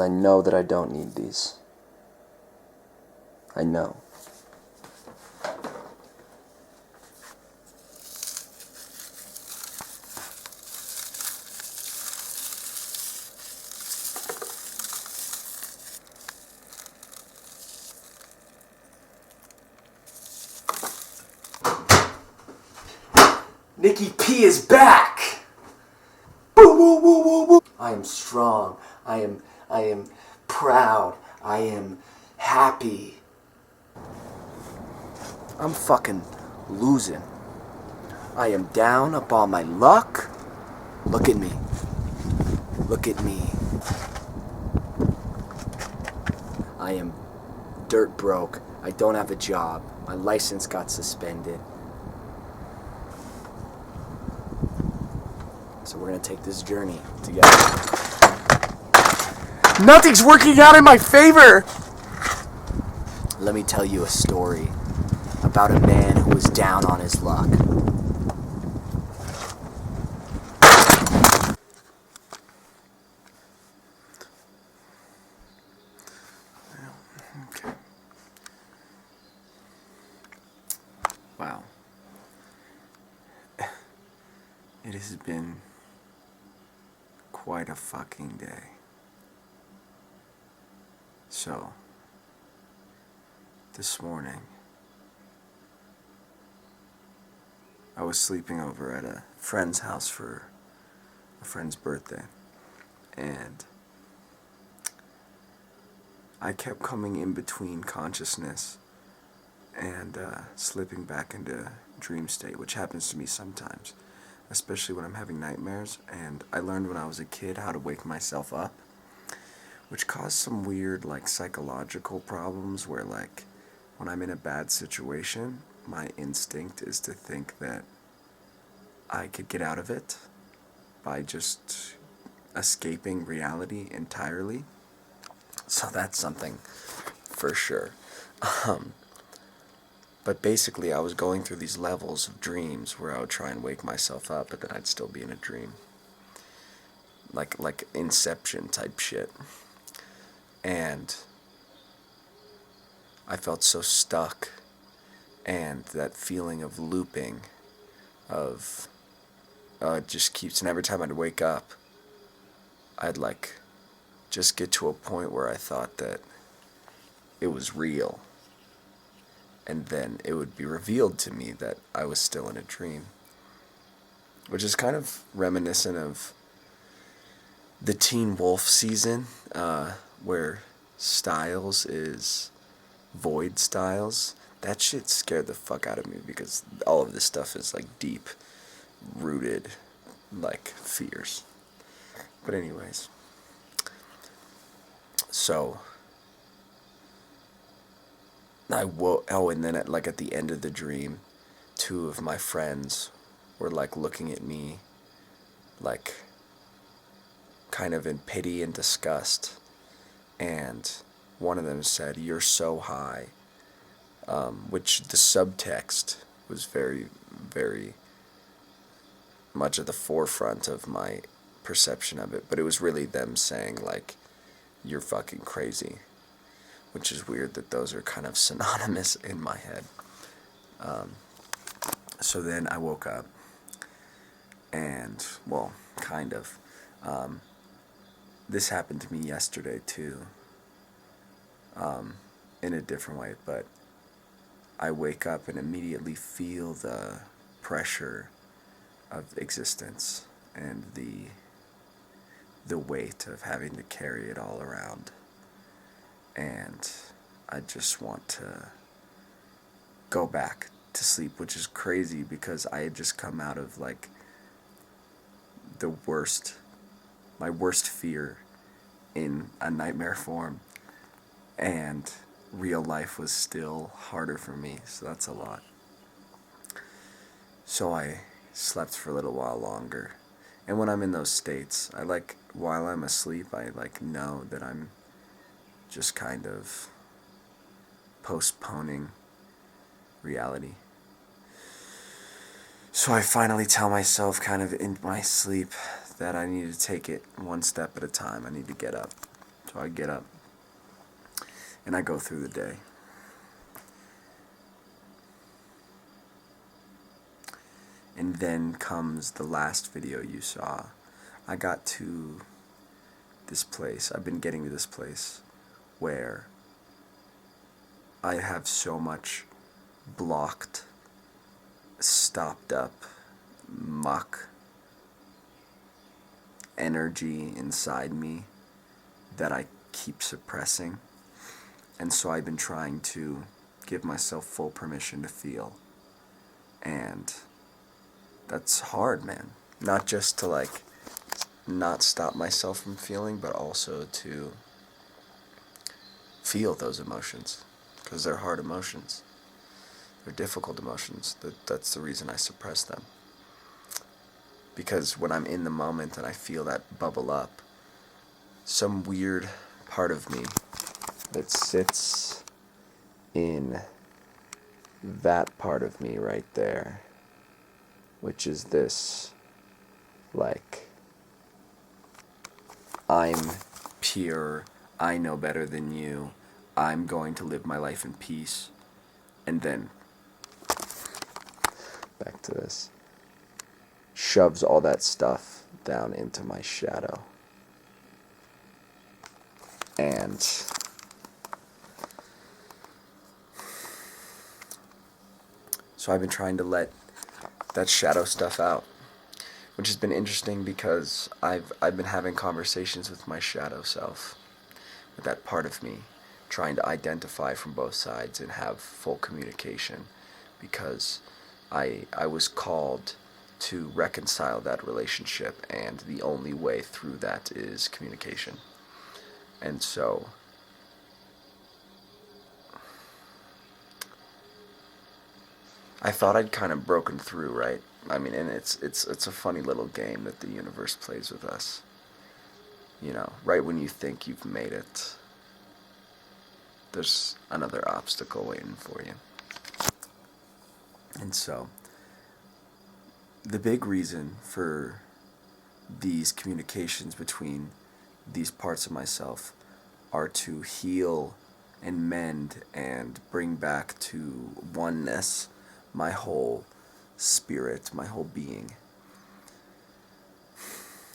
I know that I don't need these. I know. Nikki P is back! Woo, woo, woo, woo, woo. I am strong. I am proud. I am happy. I'm fucking losing. I am down upon my luck. Look at me. Look at me. I am dirt broke. I don't have a job. My license got suspended. So we're gonna take this journey together. Nothing's working out in my favor! Let me tell you a story about a man who was down on his luck. Okay. Wow. It has been quite a fucking day. So, this morning, I was sleeping over at a friend's house for a friend's birthday, and I kept coming in between consciousness and slipping back into dream state, which happens to me sometimes, especially when I'm having nightmares. And I learned when I was a kid how to wake myself up, which caused some weird psychological problems where when I'm in a bad situation, my instinct is to think that I could get out of it by just escaping reality entirely. So that's something for sure. But basically, I was going through these levels of dreams where I would try and wake myself up, but then I'd still be in a dream. Like Inception type shit. And I felt so stuck, and that feeling of looping, of it just keeps, and every time I'd wake up, I'd just get to a point where I thought that it was real, and then it would be revealed to me that I was still in a dream, which is kind of reminiscent of the Teen Wolf season, where Styles is Void Styles. That shit scared the fuck out of me because all of this stuff is deep rooted fears. But anyways, so I woke. Oh, and then at the end of the dream, two of my friends were looking at me, kind of in pity and disgust, and one of them said, "You're so high," which the subtext was very, very much at the forefront of my perception of it, but it was really them saying "You're fucking crazy," which is weird that those are kind of synonymous in my head. So then I woke up, and, well, kind of. This happened to me yesterday too, in a different way, but I wake up and immediately feel the pressure of existence and the weight of having to carry it all around. And I just want to go back to sleep, which is crazy because I had just come out of my worst fear in a nightmare form, and real life was still harder for me, so that's a lot. So I slept for a little while longer, and when I'm in those states, while I'm asleep, I know that I'm just kind of postponing reality. So I finally tell myself, kind of in my sleep, that I need to take it one step at a time. I need to get up So I get up and I go through the day. And then comes the last video you saw. I got to this place. I've been getting to this place where I have so much blocked, stopped up muck energy inside me that I keep suppressing. And so I've been trying to give myself full permission to feel. And that's hard, man. Not just to like not stop myself from feeling, but also to feel those emotions, because they're hard emotions. They're difficult emotions. That's the reason I suppress them. Because when I'm in the moment and I feel that bubble up, some weird part of me that sits in that part of me right there, which is this, like, I'm pure, I know better than you, I'm going to live my life in peace, and then, back to this, shoves all that stuff down into my shadow. And so I've been trying to let that shadow stuff out, which has been interesting because I've been having conversations with my shadow self, with that part of me, trying to identify from both sides and have full communication, because I was called to reconcile that relationship, and the only way through that is communication. And so I thought I'd kind of broken through, right? I mean, and it's a funny little game that the universe plays with us. You know, right when you think you've made it, there's another obstacle waiting for you. And so the big reason for these communications between these parts of myself are to heal and mend and bring back to oneness my whole spirit, my whole being,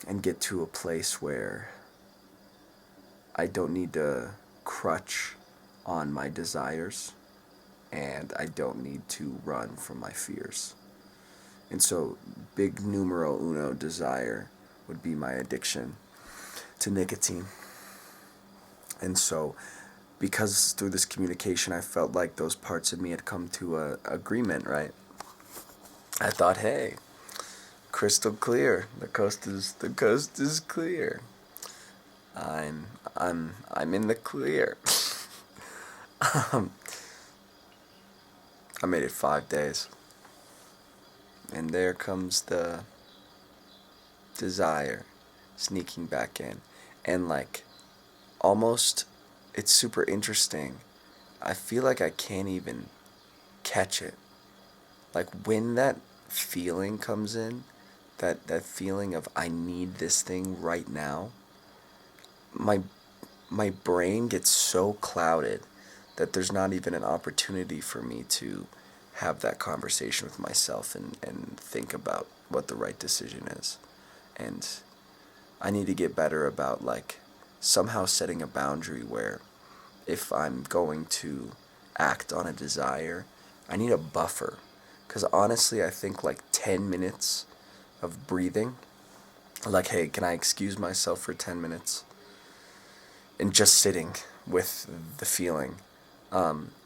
and get to a place where I don't need to crutch on my desires, and I don't need to run from my fears. And so, big numero uno desire would be my addiction to nicotine. And so, because through this communication I felt like those parts of me had come to a agreement, right? I thought, hey, crystal clear. The coast is clear. I'm in the clear. I made it 5 days. And there comes the desire sneaking back in. And like, almost, it's super interesting. I feel like I can't even catch it. Like, when that feeling comes in, that feeling of I need this thing right now, my brain gets so clouded that there's not even an opportunity for me to have that conversation with myself and think about what the right decision is. And I need to get better about, like, somehow setting a boundary where if I'm going to act on a desire, I need a buffer. Because honestly, I think like 10 minutes of breathing, like, hey, can I excuse myself for 10 minutes? And just sitting with the feeling.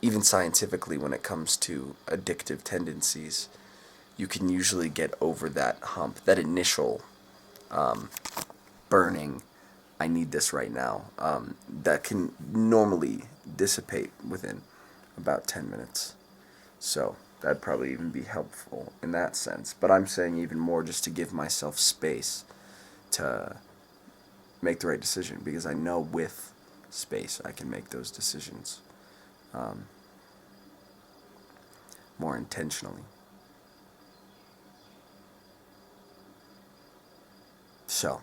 Even scientifically, when it comes to addictive tendencies, you can usually get over that hump, that initial burning, I need this right now, that can normally dissipate within about 10 minutes. So that'd probably even be helpful in that sense. But I'm saying even more just to give myself space to make the right decision, because I know with space I can make those decisions more intentionally. So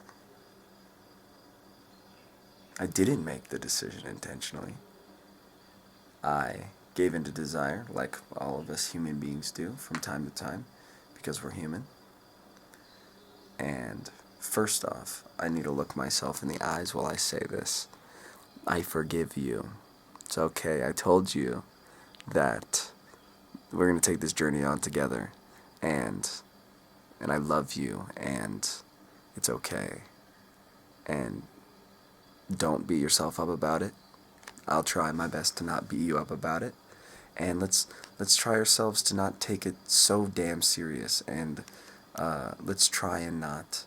I didn't make the decision intentionally. I gave in to desire, like all of us human beings do from time to time, because we're human. And first off, I need to look myself in the eyes while I say this. I forgive you. It's okay. I told you that we're going to take this journey on together. And I love you, and it's okay. And don't beat yourself up about it. I'll try my best to not beat you up about it. And let's try ourselves to not take it so damn serious, and let's try and not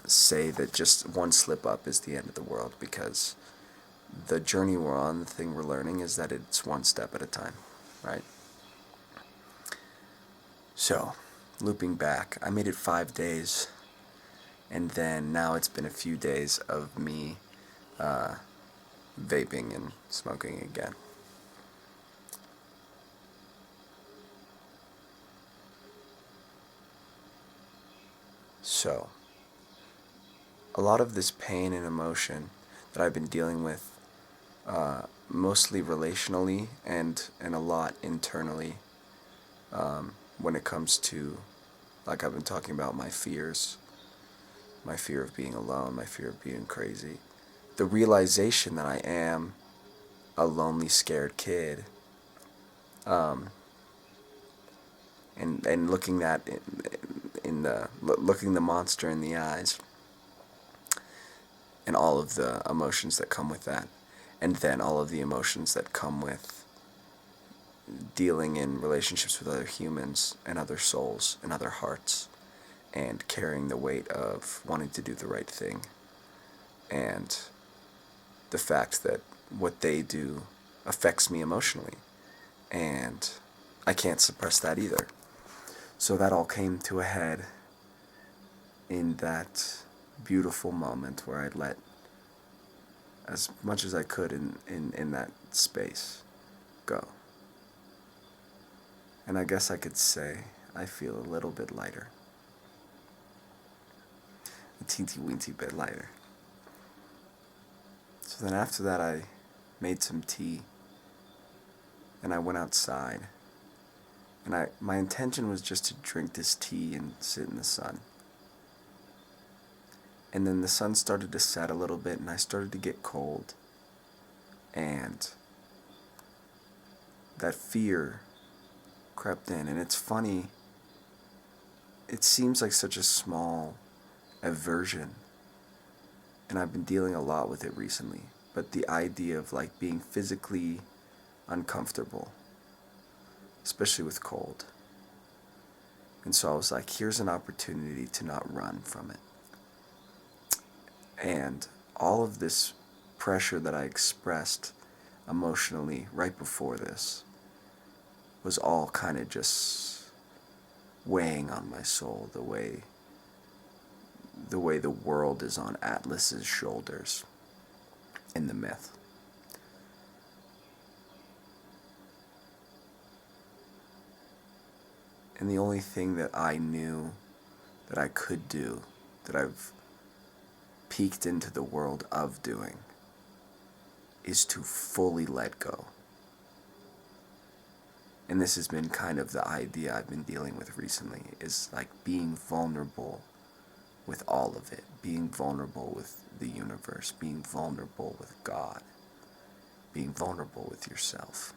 say that just one slip up is the end of the world, because the journey we're on, the thing we're learning, is that it's one step at a time, right? So, looping back, I made it 5 days, and then now it's been a few days of me vaping and smoking again. So, a lot of this pain and emotion that I've been dealing with, mostly relationally and a lot internally, when it comes to, like I've been talking about, my fears, my fear of being alone, my fear of being crazy, the realization that I am a lonely, scared kid, and looking that looking the monster in the eyes, and all of the emotions that come with that, and then all of the emotions that come with dealing in relationships with other humans and other souls and other hearts, and carrying the weight of wanting to do the right thing, and the fact that what they do affects me emotionally, and I can't suppress that either. So that all came to a head in that beautiful moment where I let as much as I could in that space go. And I guess I could say I feel a little bit lighter. A teensy-weensy bit lighter. So then after that I made some tea, and I went outside, and my intention was just to drink this tea and sit in the sun. And then the sun started to set a little bit, and I started to get cold, and that fear crept in. And it's funny, it seems like such a small aversion, and I've been dealing a lot with it recently, but the idea of like being physically uncomfortable, especially with cold. And so I was like, here's an opportunity to not run from it. And all of this pressure that I expressed emotionally right before this was all kind of just weighing on my soul, the way the world is on Atlas's shoulders in the myth. And the only thing that I knew that I could do, that I've peeked into the world of doing, is to fully let go. And this has been kind of the idea I've been dealing with recently, is like being vulnerable with all of it, being vulnerable with the universe, being vulnerable with God, being vulnerable with yourself,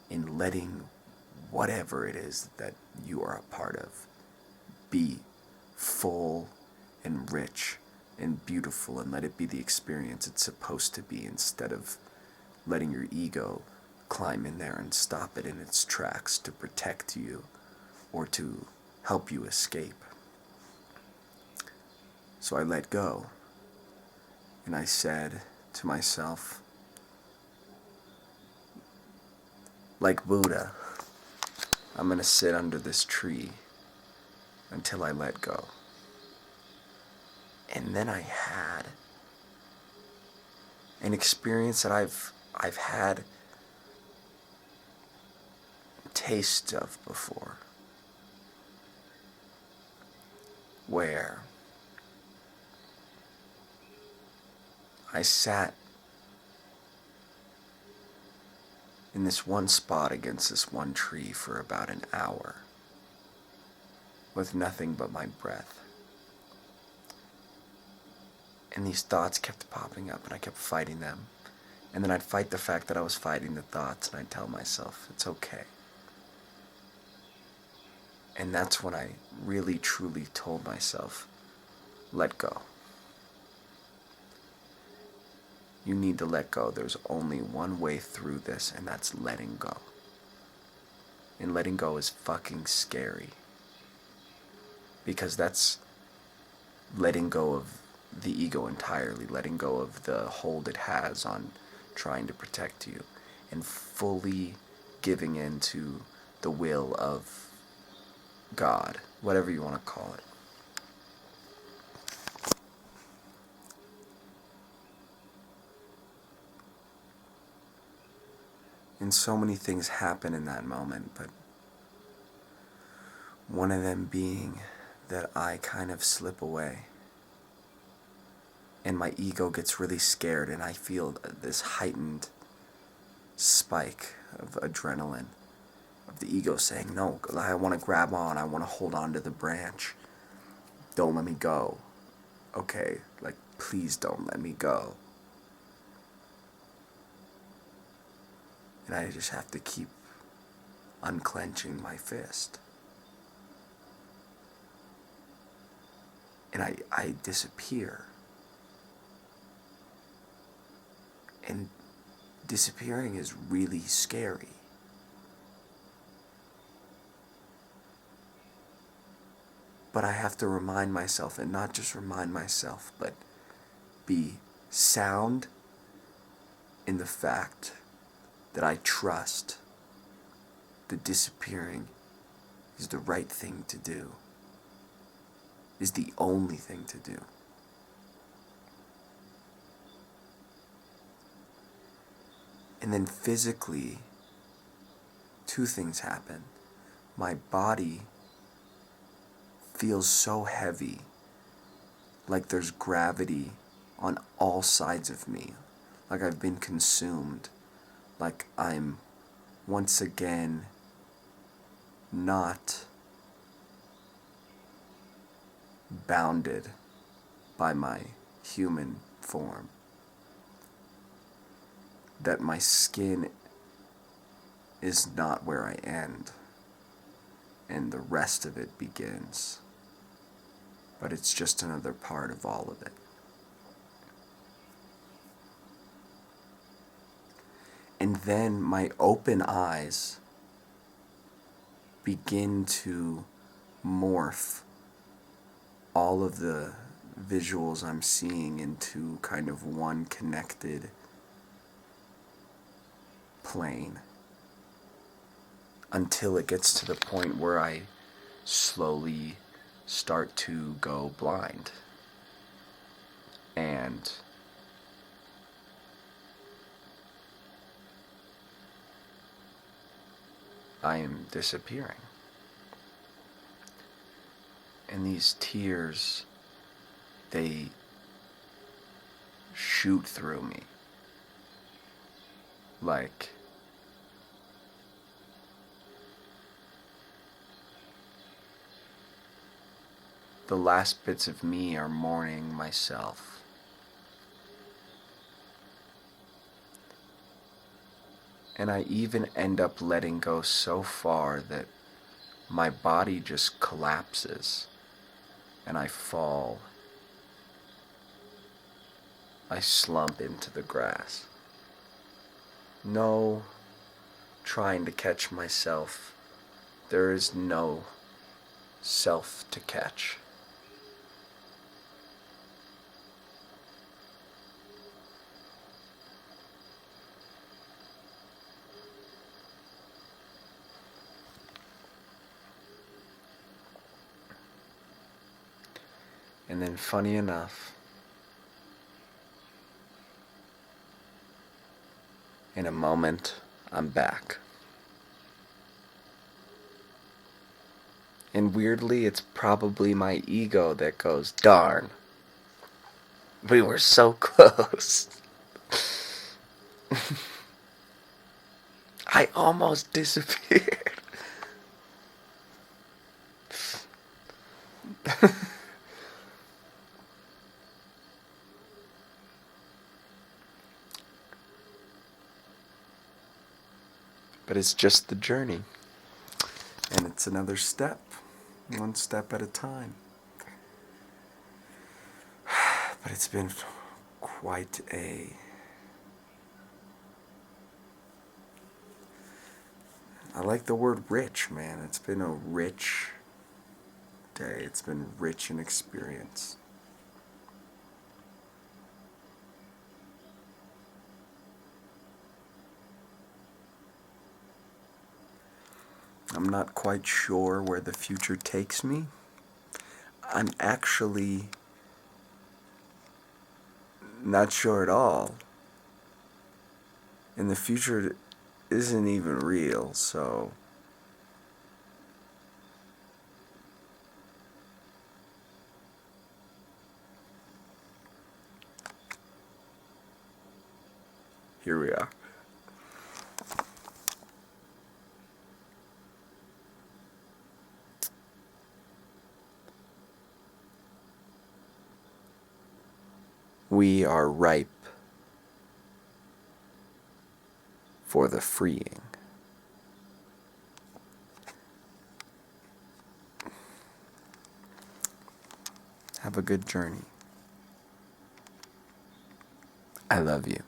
in letting whatever it is that you are a part of be full and rich and beautiful, and let it be the experience it's supposed to be, instead of letting your ego climb in there and stop it in its tracks to protect you or to help you escape. So I let go, and I said to myself, like Buddha, I'm going to sit under this tree until I let go. And then I had an experience that I've had taste of before, where I sat in this one spot against this one tree for about an hour with nothing but my breath. And these thoughts kept popping up and I kept fighting them. And then I'd fight the fact that I was fighting the thoughts and I'd tell myself, it's okay. And that's when I really truly told myself, let go. You need to let go. There's only one way through this, and that's letting go. And letting go is fucking scary. Because that's letting go of the ego entirely, letting go of the hold it has on trying to protect you, and fully giving in to the will of God, whatever you want to call it. And so many things happen in that moment, but one of them being that I kind of slip away. And my ego gets really scared and I feel this heightened spike of adrenaline. Of the ego saying, no, I want to grab on, I want to hold on to the branch. Don't let me go. Okay, like, please don't let me go. And I just have to keep unclenching my fist. And I disappear. And disappearing is really scary. But I have to remind myself, and not just remind myself, but be sound in the fact that I trust that disappearing is the right thing to do, is the only thing to do. And then physically, two things happen. My body feels so heavy, like there's gravity on all sides of me, like I've been consumed, like I'm once again not bounded by my human form, that my skin is not where I end and the rest of it begins, but it's just another part of all of it. And then my open eyes begin to morph all of the visuals I'm seeing into kind of one connected plane, until it gets to the point where I slowly start to go blind. And I am disappearing. And these tears, they shoot through me. Like the last bits of me are mourning myself. And I even end up letting go so far that my body just collapses and I fall. I slump into the grass. No trying to catch myself. There is no self to catch. And then, funny enough, in a moment, I'm back. And weirdly, it's probably my ego that goes, darn, We were so close. I almost disappeared. But it's just the journey. And it's another step, one step at a time. But it's been quite a... I like the word rich, man. It's been a rich day. It's been rich in experience. I'm not quite sure where the future takes me. I'm actually not sure at all. And the future isn't even real, so... Here we are. We are ripe for the freeing. Have a good journey. I love you.